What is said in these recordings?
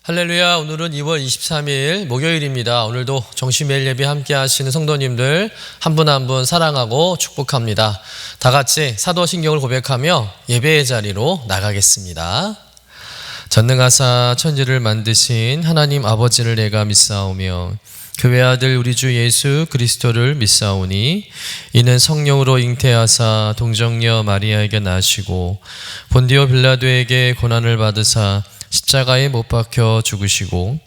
할렐루야. 오늘은 2월 23일 목요일입니다. 오늘도 정시매일 예배 함께 하시는 성도님들 한 분 한 분 사랑하고 축복합니다. 다 같이 사도신경을 고백하며 예배의 자리로 나가겠습니다. 전능하사 천지를 만드신 하나님 아버지를 내가 믿사오며 그 외아들 우리 주 예수 그리스도를 믿사오니 이는 성령으로 잉태하사 동정녀 마리아에게 나시고 본디오 빌라도에게 고난을 받으사 십자가에 못 박혀 죽으시고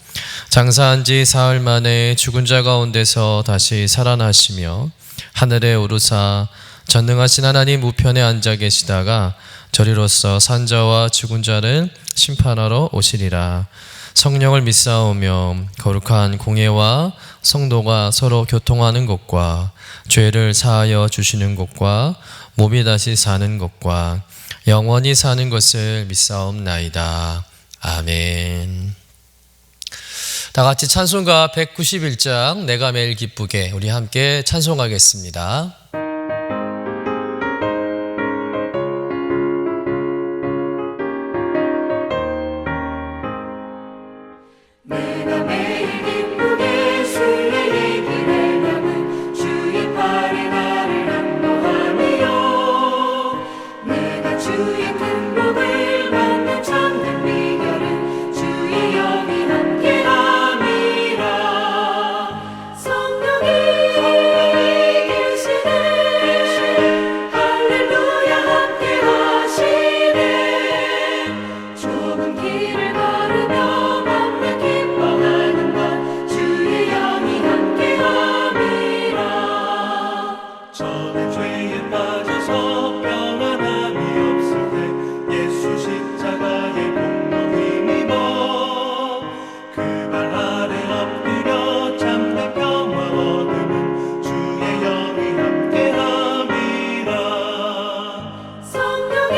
장사한 지 사흘 만에 죽은 자 가운데서 다시 살아나시며 하늘에 오르사 전능하신 하나님 우편에 앉아 계시다가 저리로서 산자와 죽은 자를 심판하러 오시리라. 성령을 믿사오며 거룩한 공예와 성도가 서로 교통하는 것과 죄를 사하여 주시는 것과 몸이 다시 사는 것과 영원히 사는 것을 믿사옵나이다. 아멘. 다 같이 찬송가 191장 내가 매일 기쁘게 우리 함께 찬송하겠습니다. 내가 매일 기쁘게 주의 얘기를 담은 주의 팔에 나를 안보하며 내가 주의 큰 복을 받는 참된 비결은 주의 영이 함께함이라. 성령이 계시네 할렐루야 함께하시네. 좁은 길을 걸으며 기뻐하는 것 주의 영이 함께함이라. 저는 죄에 빠져서 평안함이 없을 때 예수 십자가의 공로 힘입어 그 발 아래 엎드려 참된 평화 얻으면 주의 영이 함께함이라. 성령이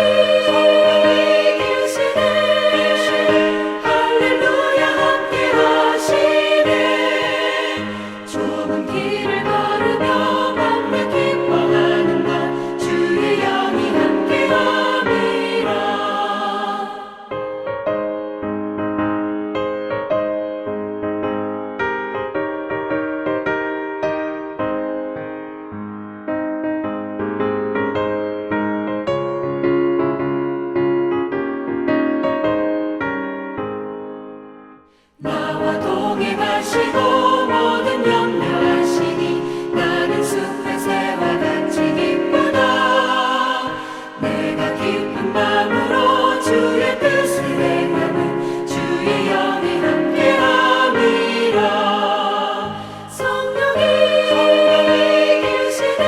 계시네 할렐루야 함께하시네. 좁은 길을 걸으며 밤낮 기뻐하는 것 주의 영이 함께함이라. 나와 동행하시고 모든 염려하시니 나는 숲의 새와 같이 기쁘다. 내가 기쁜 마음으로 주의 뜻을 행하는 주의 영이 함께함이라. 성령이 계시네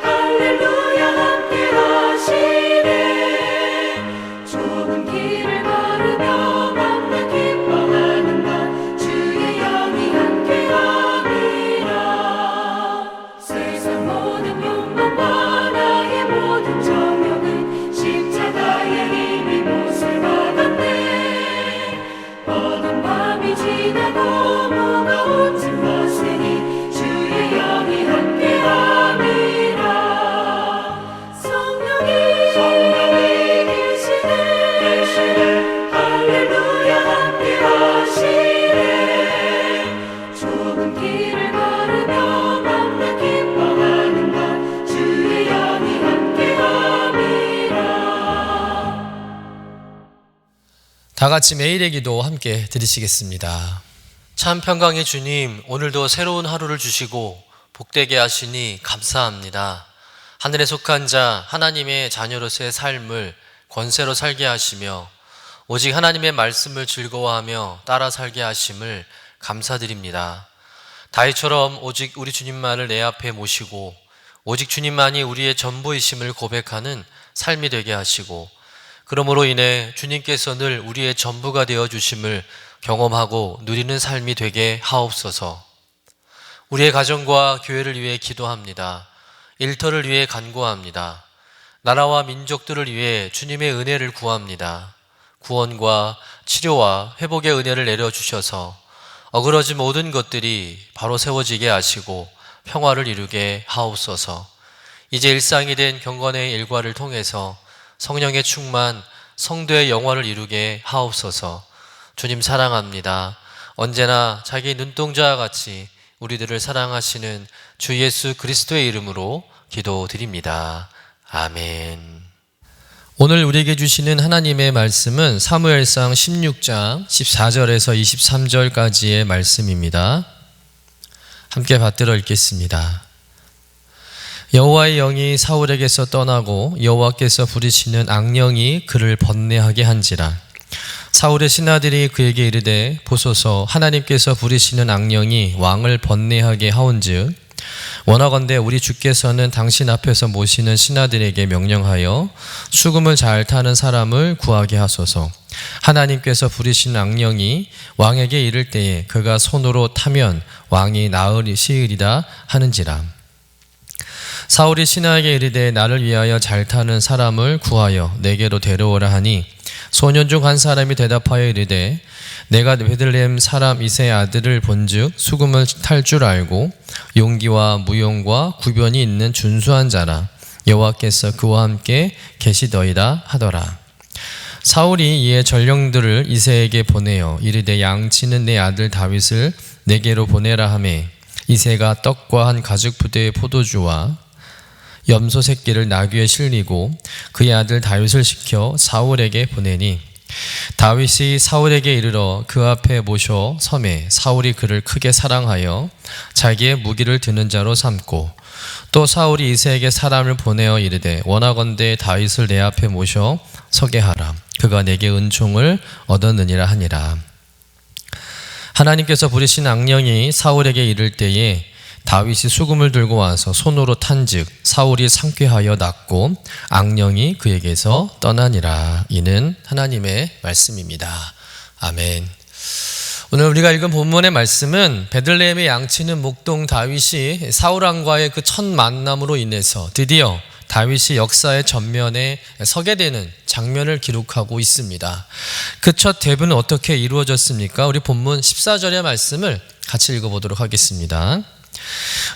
할렐루야 함께하시네. 좁은 길을 걸으며 밤낮 기뻐하는 것 주의 영이 함께함이라. 세상 모든 욕망과 나의 모든 정욕은 십자가의 힘이 못을 박았네. 어두운 밤이 지나고 무거운 짐 벗으니 주의 영이 함께함이라. 성령이 계시네 할렐루야 함께하시네. 좁은 길을 걸으며 밤낮 기뻐하는 것 주의 영이 함께함이라. 다 같이 매일의 기도 함께 드리시겠습니다. 참 평강의 주님, 오늘도 새로운 하루를 주시고 복되게 하시니 감사합니다. 하늘에 속한 자 하나님의 자녀로서의 삶을 권세로 살게 하시며 오직 하나님의 말씀을 즐거워하며 따라 살게 하심을 감사드립니다. 다윗처럼 오직 우리 주님만을 내 앞에 모시고 오직 주님만이 우리의 전부이심을 고백하는 삶이 되게 하시고 그러므로 인해 주님께서 늘 우리의 전부가 되어주심을 경험하고 누리는 삶이 되게 하옵소서. 우리의 가정과 교회를 위해 기도합니다. 일터를 위해 간구합니다. 나라와 민족들을 위해 주님의 은혜를 구합니다. 구원과 치료와 회복의 은혜를 내려주셔서 어그러진 모든 것들이 바로 세워지게 하시고 평화를 이루게 하옵소서. 이제 일상이 된 경건의 일과를 통해서 성령의 충만, 성도의 영화를 이루게 하옵소서. 주님 사랑합니다. 언제나 자기 눈동자와 같이 우리들을 사랑하시는 주 예수 그리스도의 이름으로 기도드립니다. 아멘. 오늘 우리에게 주시는 하나님의 말씀은 사무엘상 16장 14절에서 23절까지의 말씀입니다. 함께 받들어 읽겠습니다. 여호와의 영이 사울에게서 떠나고 여호와께서 부리시는 악령이 그를 번뇌하게 한지라. 사울의 신하들이 그에게 이르되 보소서 하나님께서 부리시는 악령이 왕을 번뇌하게 하온즉 원하건대 우리 주께서는 당신 앞에서 모시는 신하들에게 명령하여 수금을 잘 타는 사람을 구하게 하소서. 하나님께서 부리시는 악령이 왕에게 이를 때에 그가 손으로 타면 왕이 나으시으리라 하는지라. 사울이 신하에게 이르되 나를 위하여 잘 타는 사람을 구하여 내게로 데려오라 하니 소년 중 한 사람이 대답하여 이르되 내가 베들레헴 사람 이새의 아들을 본즉 수금을 탈 줄 알고 용기와 무용과 구변이 있는 준수한 자라. 여호와께서 그와 함께 계시더이다 하더라. 사울이 이에 전령들을 이새에게 보내어 이르되 양치는 내 아들 다윗을 내게로 보내라 하매 이새가 떡과 한 가죽 부대의 포도주와 염소 새끼를 나귀에 실리고 그의 아들 다윗을 시켜 사울에게 보내니 다윗이 사울에게 이르러 그 앞에 모셔 섬에 사울이 그를 크게 사랑하여 자기의 무기를 드는 자로 삼고 또 사울이 이새에게 사람을 보내어 이르되 원하건대 다윗을 내 앞에 모셔 서게 하라. 그가 내게 은총을 얻었느니라 하니라. 하나님께서 부리신 악령이 사울에게 이를 때에 다윗이 수금을 들고 와서 손으로 탄즉 사울이 상쾌하여 낫고 악령이 그에게서 떠나니라. 이는 하나님의 말씀입니다. 아멘. 오늘 우리가 읽은 본문의 말씀은 베들레헴에 양치는 목동 다윗이 사울왕과의 그 첫 만남으로 인해서 드디어 다윗이 역사의 전면에 서게 되는 장면을 기록하고 있습니다. 그 첫 데뷔는 어떻게 이루어졌습니까? 우리 본문 14절의 말씀을 같이 읽어보도록 하겠습니다.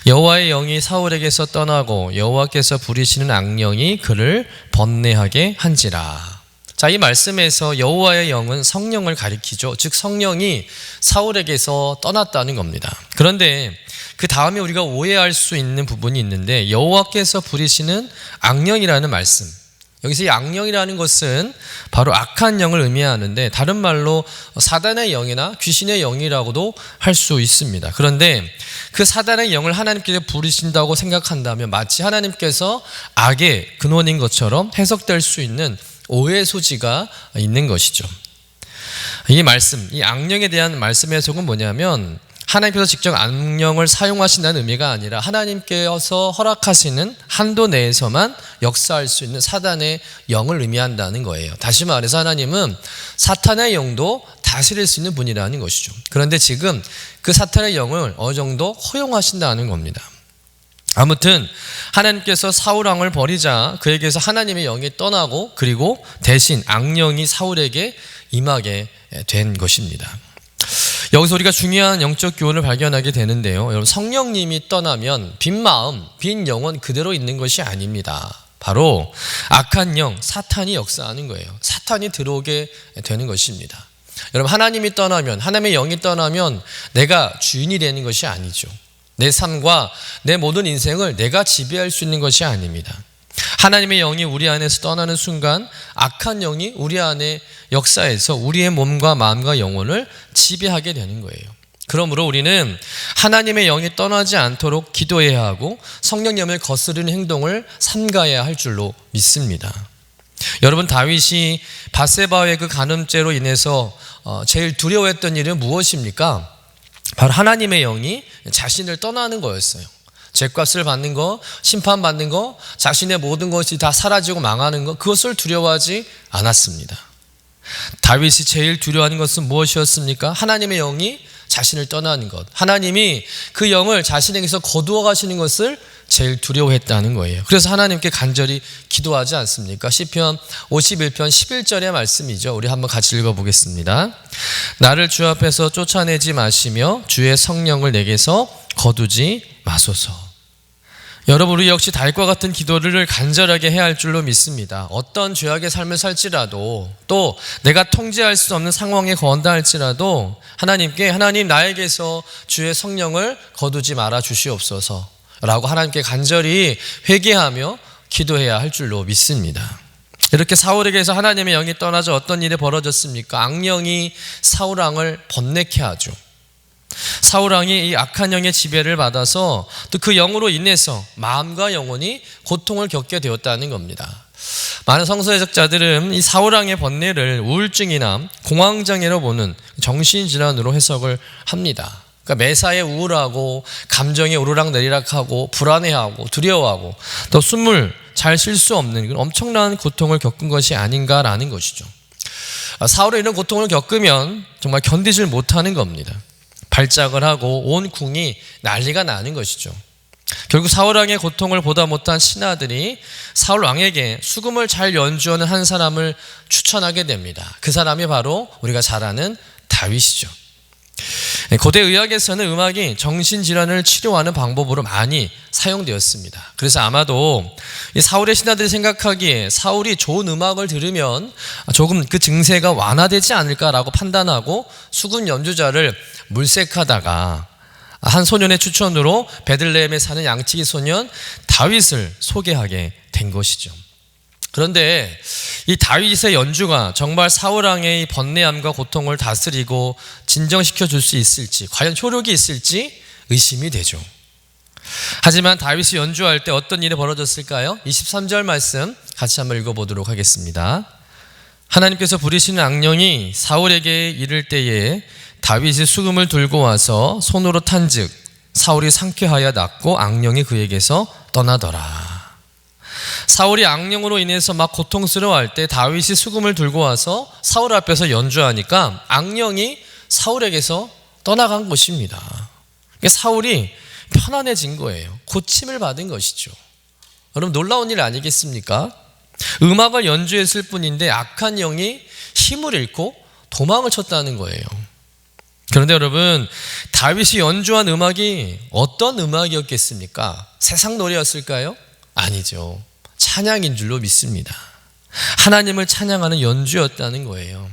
여호와의 영이 사울에게서 떠나고 여호와께서 부리시는 악령이 그를 번뇌하게 한지라. 자, 이 말씀에서 여호와의 영은 성령을 가리키죠. 즉 성령이 사울에게서 떠났다는 겁니다. 그런데 그 다음에 우리가 오해할 수 있는 부분이 있는데 여호와께서 부리시는 악령이라는 말씀, 여기서 이 악령이라는 것은 바로 악한 영을 의미하는데 다른 말로 사단의 영이나 귀신의 영이라고도 할 수 있습니다. 그런데 그 사단의 영을 하나님께서 부리신다고 생각한다면 마치 하나님께서 악의 근원인 것처럼 해석될 수 있는 오해 소지가 있는 것이죠. 이 말씀, 이 악령에 대한 말씀의 해석은 뭐냐면 하나님께서 직접 악령을 사용하신다는 의미가 아니라 하나님께서 허락하시는 한도 내에서만 역사할 수 있는 사단의 영을 의미한다는 거예요. 다시 말해서 하나님은 사탄의 영도 다스릴 수 있는 분이라는 것이죠. 그런데 지금 그 사탄의 영을 어느 정도 허용하신다는 겁니다. 아무튼 하나님께서 사울왕을 버리자 그에게서 하나님의 영이 떠나고 그리고 대신 악령이 사울에게 임하게 된 것입니다. 여기서 우리가 중요한 영적 교훈을 발견하게 되는데요. 여러분, 성령님이 떠나면 빈 마음, 빈 영혼 그대로 있는 것이 아닙니다. 바로 악한 영, 사탄이 역사하는 거예요. 사탄이 들어오게 되는 것입니다. 여러분, 하나님이 떠나면, 하나님의 영이 떠나면 내가 주인이 되는 것이 아니죠. 내 삶과 내 모든 인생을 내가 지배할 수 있는 것이 아닙니다. 하나님의 영이 우리 안에서 떠나는 순간 악한 영이 우리 안에 역사해서 우리의 몸과 마음과 영혼을 지배하게 되는 거예요. 그러므로 우리는 하나님의 영이 떠나지 않도록 기도해야 하고 성령님을 거스르는 행동을 삼가야 할 줄로 믿습니다. 여러분, 다윗이 밧세바의 그 간음죄로 인해서 제일 두려워했던 일은 무엇입니까? 바로 하나님의 영이 자신을 떠나는 거였어요. 죄값을 받는 거, 심판받는 거, 자신의 모든 것이 다 사라지고 망하는 것, 그것을 두려워하지 않았습니다. 다윗이 제일 두려워하는 것은 무엇이었습니까? 하나님의 영이 자신을 떠나는 것, 하나님이 그 영을 자신에게서 거두어 가시는 것을 제일 두려워했다는 거예요. 그래서 하나님께 간절히 기도하지 않습니까? 시편 51편 11절의 말씀이죠. 우리 한번 같이 읽어보겠습니다. 나를 주 앞에서 쫓아내지 마시며 주의 성령을 내게서 거두지 마소서. 여러분, 우리 역시 다윗과 같은 기도를 간절하게 해야 할 줄로 믿습니다. 어떤 죄악의 삶을 살지라도, 또 내가 통제할 수 없는 상황에 거한다 할지라도 하나님께, 하나님 나에게서 주의 성령을 거두지 말아 주시옵소서 라고 하나님께 간절히 회개하며 기도해야 할 줄로 믿습니다. 이렇게 사울에게서 하나님의 영이 떠나져 어떤 일이 벌어졌습니까? 악령이 사울 왕을 번뇌케 하죠. 사울 왕이 이 악한 영의 지배를 받아서 또 그 영으로 인해서 마음과 영혼이 고통을 겪게 되었다는 겁니다. 많은 성서 해석자들은 이 사울 왕의 번뇌를 우울증이나 공황장애로 보는 정신질환으로 해석을 합니다. 그러니까 매사에 우울하고 감정이 오르락내리락하고 불안해하고 두려워하고 또 숨을 잘 쉴 수 없는 그런 엄청난 고통을 겪은 것이 아닌가라는 것이죠. 사울이 이런 고통을 겪으면 정말 견디질 못하는 겁니다. 발작을 하고 온 궁이 난리가 나는 것이죠. 결국 사울 왕의 고통을 보다 못한 신하들이 사울 왕에게 수금을 잘 연주하는 한 사람을 추천하게 됩니다. 그 사람이 바로 우리가 잘 아는 다윗이죠. 고대 의학에서는 음악이 정신질환을 치료하는 방법으로 많이 사용되었습니다. 그래서 아마도 이 사울의 신하들이 생각하기에 사울이 좋은 음악을 들으면 조금 그 증세가 완화되지 않을까라고 판단하고 수금 연주자를 물색하다가 한 소년의 추천으로 베들레헴에 사는 양치기 소년 다윗을 소개하게 된 것이죠. 그런데 이 다윗의 연주가 정말 사울 왕의 번뇌함과 고통을 다스리고 진정시켜 줄 수 있을지, 과연 효력이 있을지 의심이 되죠. 하지만 다윗이 연주할 때 어떤 일이 벌어졌을까요? 23절 말씀 같이 한번 읽어보도록 하겠습니다. 하나님께서 부리시는 악령이 사울에게 이를 때에 다윗이 수금을 들고 와서 손으로 탄즉 사울이 상쾌하여 낫고 악령이 그에게서 떠나더라. 사울이 악령으로 인해서 막 고통스러워할 때 다윗이 수금을 들고 와서 사울 앞에서 연주하니까 악령이 사울에게서 떠나간 것입니다. 사울이 편안해진 거예요. 고침을 받은 것이죠. 여러분, 놀라운 일 아니겠습니까? 음악을 연주했을 뿐인데 악한 영이 힘을 잃고 도망을 쳤다는 거예요. 그런데 여러분, 다윗이 연주한 음악이 어떤 음악이었겠습니까? 세상 노래였을까요? 아니죠. 찬양인 줄로 믿습니다. 하나님을 찬양하는 연주였다는 거예요.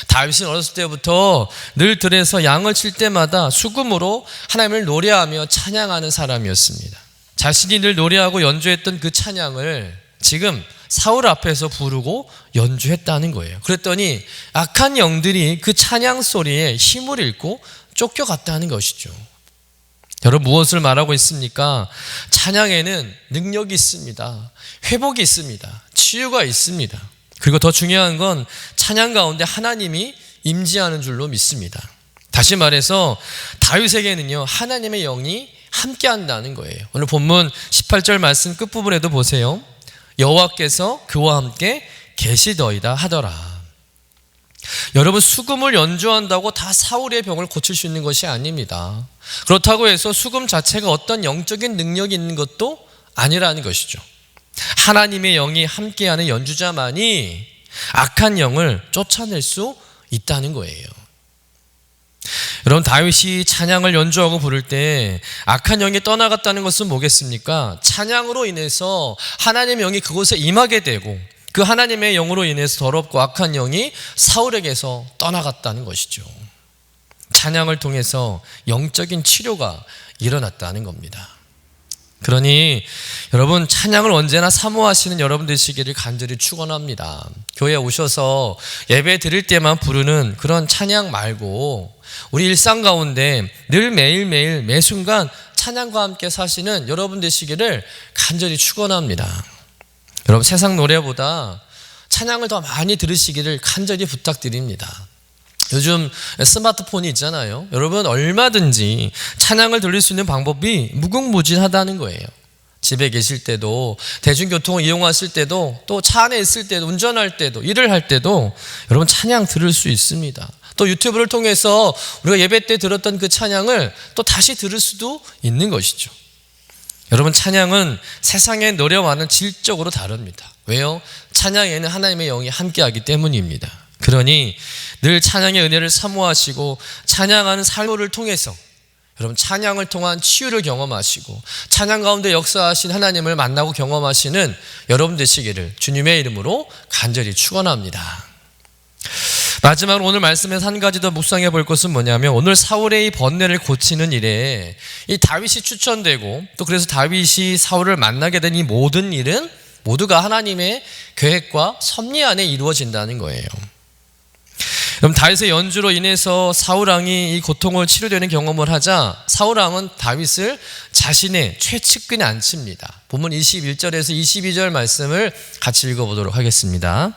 다윗은 어렸을 때부터 늘 들에서 양을 칠 때마다 수금으로 하나님을 노래하며 찬양하는 사람이었습니다. 자신이 늘 노래하고 연주했던 그 찬양을 지금 사울 앞에서 부르고 연주했다는 거예요. 그랬더니 악한 영들이 그 찬양 소리에 힘을 잃고 쫓겨갔다는 것이죠. 여러분, 무엇을 말하고 있습니까? 찬양에는 능력이 있습니다. 회복이 있습니다. 치유가 있습니다. 그리고 더 중요한 건 찬양 가운데 하나님이 임재하는 줄로 믿습니다. 다시 말해서 다윗에게는요, 하나님의 영이 함께 한다는 거예요. 오늘 본문 18절 말씀 끝부분에도 보세요. 여호와께서 그와 함께 계시더이다 하더라. 여러분, 수금을 연주한다고 다 사울의 병을 고칠 수 있는 것이 아닙니다. 그렇다고 해서 수금 자체가 어떤 영적인 능력이 있는 것도 아니라는 것이죠. 하나님의 영이 함께하는 연주자만이 악한 영을 쫓아낼 수 있다는 거예요. 여러분, 다윗이 찬양을 연주하고 부를 때 악한 영이 떠나갔다는 것은 뭐겠습니까? 찬양으로 인해서 하나님의 영이 그곳에 임하게 되고 그 하나님의 영으로 인해서 더럽고 악한 영이 사울에게서 떠나갔다는 것이죠. 찬양을 통해서 영적인 치료가 일어났다는 겁니다. 그러니 여러분, 찬양을 언제나 사모하시는 여러분 되시기를 간절히 축원합니다. 교회에 오셔서 예배 드릴 때만 부르는 그런 찬양 말고 우리 일상 가운데 늘 매일매일 매순간 찬양과 함께 사시는 여러분 되시기를 간절히 축원합니다. 여러분, 세상 노래보다 찬양을 더 많이 들으시기를 간절히 부탁드립니다. 요즘 스마트폰이 있잖아요. 여러분, 얼마든지 찬양을 들을 수 있는 방법이 무궁무진하다는 거예요. 집에 계실 때도, 대중교통을 이용하실 때도, 또 차 안에 있을 때도, 운전할 때도, 일을 할 때도 여러분 찬양 들을 수 있습니다. 또 유튜브를 통해서 우리가 예배 때 들었던 그 찬양을 또 다시 들을 수도 있는 것이죠. 여러분, 찬양은 세상의 노래와는 질적으로 다릅니다. 왜요? 찬양에는 하나님의 영이 함께하기 때문입니다. 그러니 늘 찬양의 은혜를 사모하시고 찬양하는 삶을 통해서 여러분, 찬양을 통한 치유를 경험하시고 찬양 가운데 역사하신 하나님을 만나고 경험하시는 여러분 되시기를 주님의 이름으로 간절히 축원합니다. 마지막으로 오늘 말씀에서 한 가지 더 묵상해 볼 것은 뭐냐면, 오늘 사울의 이 번뇌를 고치는 일에 이 다윗이 추천되고 또 그래서 다윗이 사울을 만나게 된 이 모든 일은 모두가 하나님의 계획과 섭리 안에 이루어진다는 거예요. 그럼 다윗의 연주로 인해서 사울왕이 이 고통을 치료되는 경험을 하자 사울왕은 다윗을 자신의 최측근에 앉힙니다. 본문 21절에서 22절 말씀을 같이 읽어보도록 하겠습니다.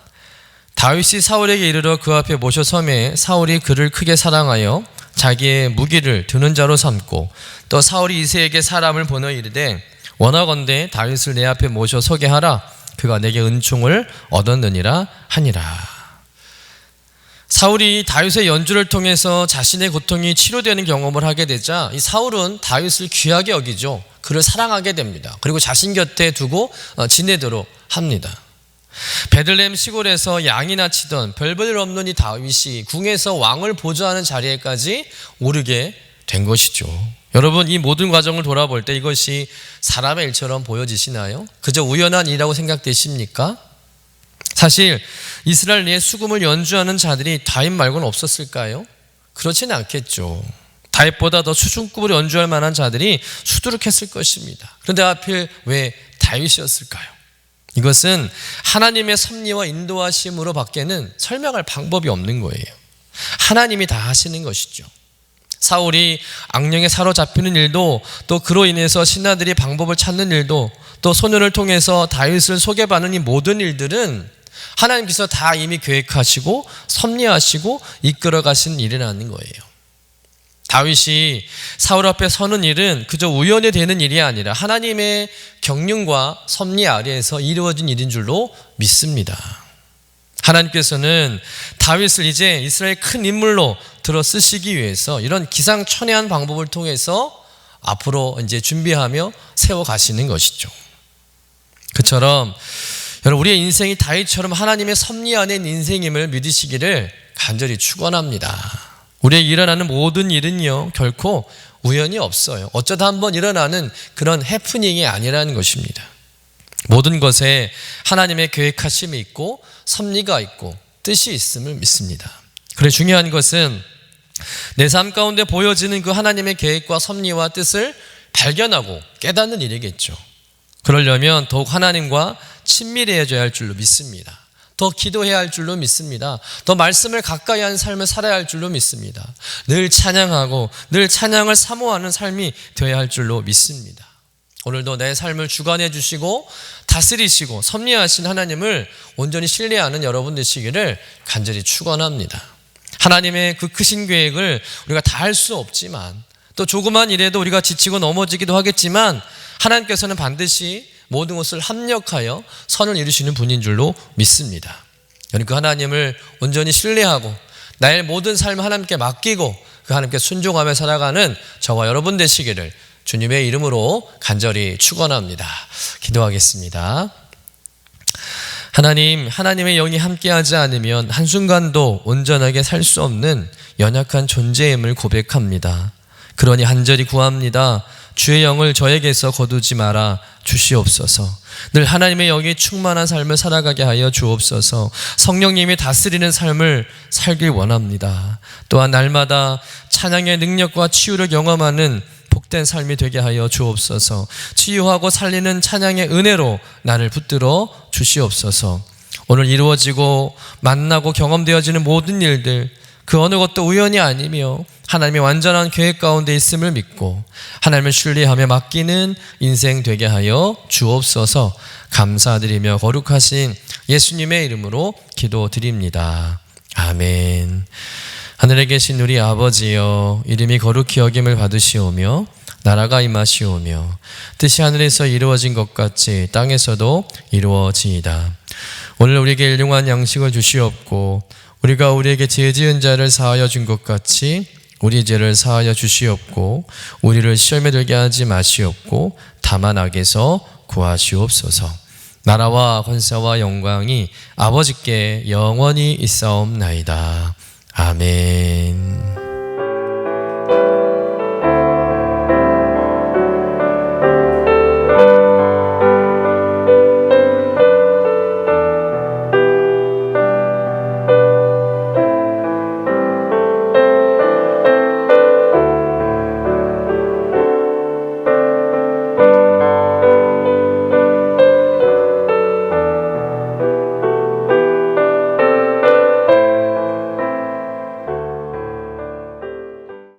다윗이 사울에게 이르러 그 앞에 모셔 서매 사울이 그를 크게 사랑하여 자기의 무기를 드는 자로 삼고, 또 사울이 이새에게 사람을 보내 이르되 원하건대 다윗을 내 앞에 모셔 서게 하라. 그가 내게 은총을 얻었느니라 하니라. 사울이 다윗의 연주를 통해서 자신의 고통이 치료되는 경험을 하게 되자 이 사울은 다윗을 귀하게 여기죠. 그를 사랑하게 됩니다. 그리고 자신 곁에 두고 지내도록 합니다. 베들레헴 시골에서 양이나 치던 별볼 없는 이 다윗이 궁에서 왕을 보좌하는 자리에까지 오르게 된 것이죠. 여러분, 이 모든 과정을 돌아볼 때 이것이 사람의 일처럼 보여지시나요? 그저 우연한 일이라고 생각되십니까? 사실 이스라엘의 수금을 연주하는 자들이 다윗 말고는 없었을까요? 그렇지는 않겠죠. 다윗보다 더 수준급으로 연주할 만한 자들이 수두룩했을 것입니다. 그런데 하필 왜 다윗이었을까요? 이것은 하나님의 섭리와 인도하심으로 밖에는 설명할 방법이 없는 거예요. 하나님이 다 하시는 것이죠. 사울이 악령에 사로잡히는 일도, 또 그로 인해서 신하들이 방법을 찾는 일도, 또 소년을 통해서 다윗을 소개받는 이 모든 일들은 하나님께서 다 이미 계획하시고 섭리하시고 이끌어 가신 일이라는 거예요. 다윗이 사울 앞에 서는 일은 그저 우연히 되는 일이 아니라 하나님의 경륜과 섭리 아래에서 이루어진 일인 줄로 믿습니다. 하나님께서는 다윗을 이제 이스라엘 큰 인물로 들어 쓰시기 위해서 이런 기상천외한 방법을 통해서 앞으로 이제 준비하며 세워 가시는 것이죠. 그처럼 여러분, 우리의 인생이 다윗처럼 하나님의 섭리 안에 있는 인생임을 믿으시기를 간절히 축원합니다. 우리에게 일어나는 모든 일은요 결코 우연이 없어요. 어쩌다 한번 일어나는 그런 해프닝이 아니라는 것입니다. 모든 것에 하나님의 계획하심이 있고 섭리가 있고 뜻이 있음을 믿습니다. 그래, 중요한 것은 내 삶 가운데 보여지는 그 하나님의 계획과 섭리와 뜻을 발견하고 깨닫는 일이겠죠. 그러려면 더욱 하나님과 친밀해져야 할 줄로 믿습니다. 더 기도해야 할 줄로 믿습니다. 더 말씀을 가까이 하는 삶을 살아야 할 줄로 믿습니다. 늘 찬양하고 늘 찬양을 사모하는 삶이 되어야 할 줄로 믿습니다. 오늘도 내 삶을 주관해 주시고 다스리시고 섭리하신 하나님을 온전히 신뢰하는 여러분 되시기를 간절히 축원합니다. 하나님의 그 크신 계획을 우리가 다 할 수 없지만, 또 조그만 일에도 우리가 지치고 넘어지기도 하겠지만 하나님께서는 반드시 모든 것을 합력하여 선을 이루시는 분인 줄로 믿습니다. 그 하나님을 온전히 신뢰하고 나의 모든 삶을 하나님께 맡기고 그 하나님께 순종하며 살아가는 저와 여러분 되시기를 주님의 이름으로 간절히 축원합니다. 기도하겠습니다. 하나님, 하나님의 영이 함께하지 않으면 한순간도 온전하게 살 수 없는 연약한 존재임을 고백합니다. 그러니 간절히 구합니다. 주의 영을 저에게서 거두지 말아 주시옵소서. 늘 하나님의 영이 충만한 삶을 살아가게 하여 주옵소서. 성령님이 다스리는 삶을 살길 원합니다. 또한 날마다 찬양의 능력과 치유를 경험하는 복된 삶이 되게 하여 주옵소서. 치유하고 살리는 찬양의 은혜로 나를 붙들어 주시옵소서. 오늘 이루어지고 만나고 경험되어지는 모든 일들, 그 어느 것도 우연이 아니며 하나님의 완전한 계획 가운데 있음을 믿고 하나님을 신뢰하며 맡기는 인생 되게 하여 주옵소서. 감사드리며 거룩하신 예수님의 이름으로 기도드립니다. 아멘. 하늘에 계신 우리 아버지여, 이름이 거룩히 여김을 받으시오며 나라가 임하시오며 뜻이 하늘에서 이루어진 것 같이 땅에서도 이루어지이다. 오늘 우리에게 일용할 양식을 주시옵고 우리가 우리에게 죄 지은 자를 사하여 준 것 같이 우리 죄를 사하여 주시옵고 우리를 시험에 들게 하지 마시옵고 다만 악에서 구하시옵소서. 나라와 권세와 영광이 아버지께 영원히 있사옵나이다. 아멘.